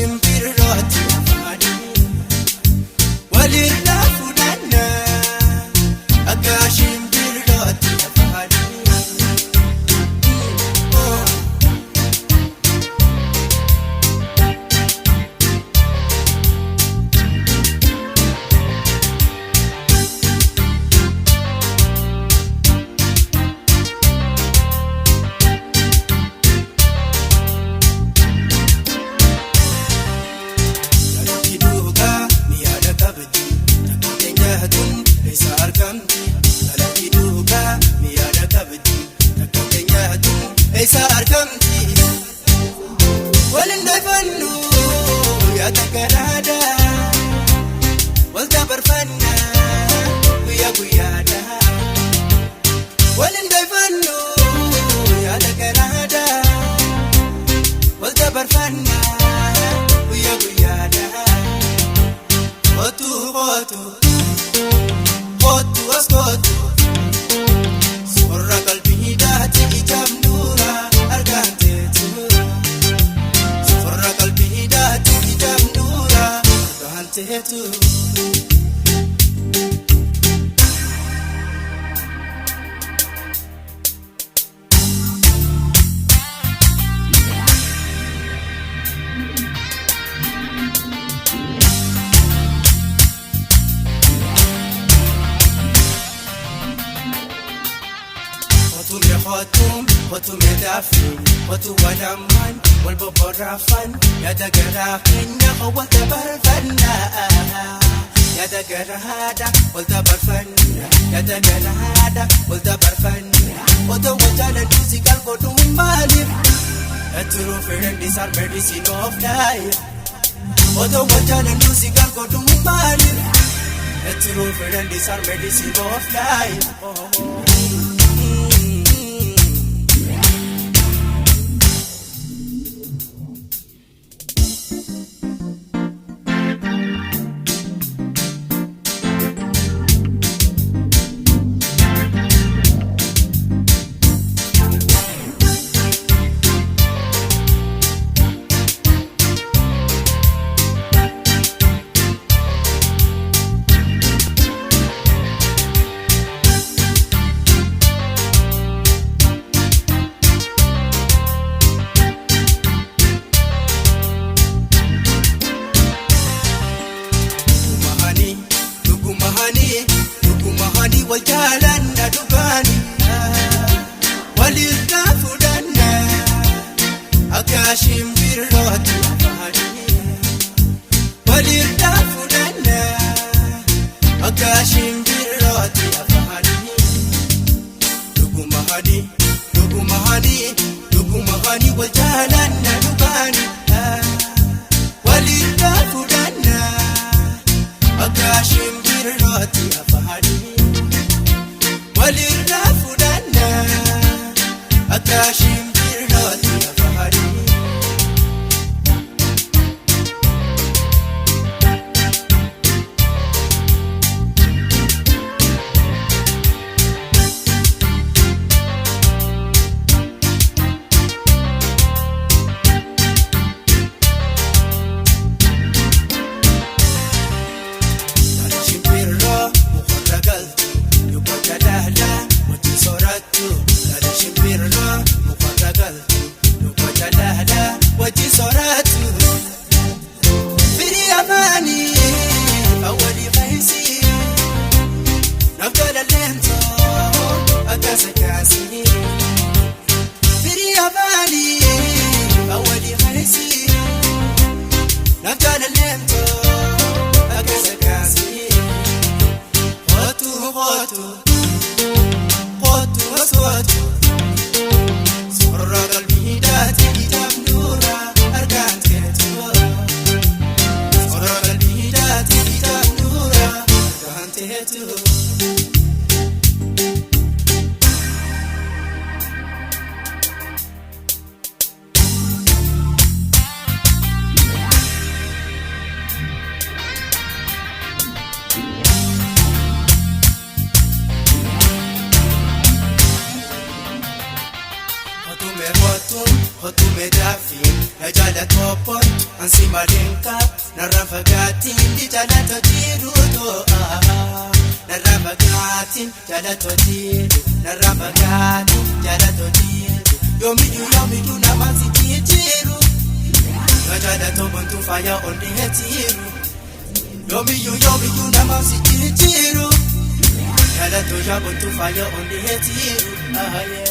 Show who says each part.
Speaker 1: shimbirrooti afaanii walirraa fuudhanna akka shimbirrooti afaanii. Isa argamti walin dayfannu yaada garaada wal dabarfanna guyyaa guyyaadha walin dayfannu yaada garaada wal dabarfanna guyyaa guyyaadha kootu kootu kootu as kootu sorra qalbii daati ijamnu tetu Hotu medafi, hotu wadaman, wal boborafan, yada garafina, wal tabarfana, yada garahada, wal tabarfana, yada garahada, wal tabarfana. Hotu wajala musical kodumbali, true friends are medicine of life. Hotu wajala musical kodumbali, true friends are medicine of life. Wajalanna dubani walirraa fuudhanna akka shimbirrooti afaanii walirraa fuudhanna akka shimbirrooti afaanii dhugumahanii wajalanna dubani walirraa fuudhanna akka shimbirrooti afaanii walirraa fuudhanna akka shimbirrooti afaanii. Shimbirroo mukarra galtu yookaan dahla wajjin sooratu. Shimbirroo mukarra galtu yookaan dahla wajjin sooratu. Firii afaanii awwaalii fayyisi naftola leentoo akka sakaasii. Firii afaanii awwaalii fayyisi naftola leentoo akka sakaasii. Hotu aswatu sorra qalbii daati ijamnuura argaan teetu sorra qalbii daati ijamnuura argaan teetu. Hotu me dafi, la jala topon, ansi malenka narafagatin di jalato jiru to narafagatin jalato jiru narafagatin jalato jiru yomi na mansi jiru jalato buntu fire on the hetiru yomi na mansi jiru jalato buntu fire on the hetiru yeah.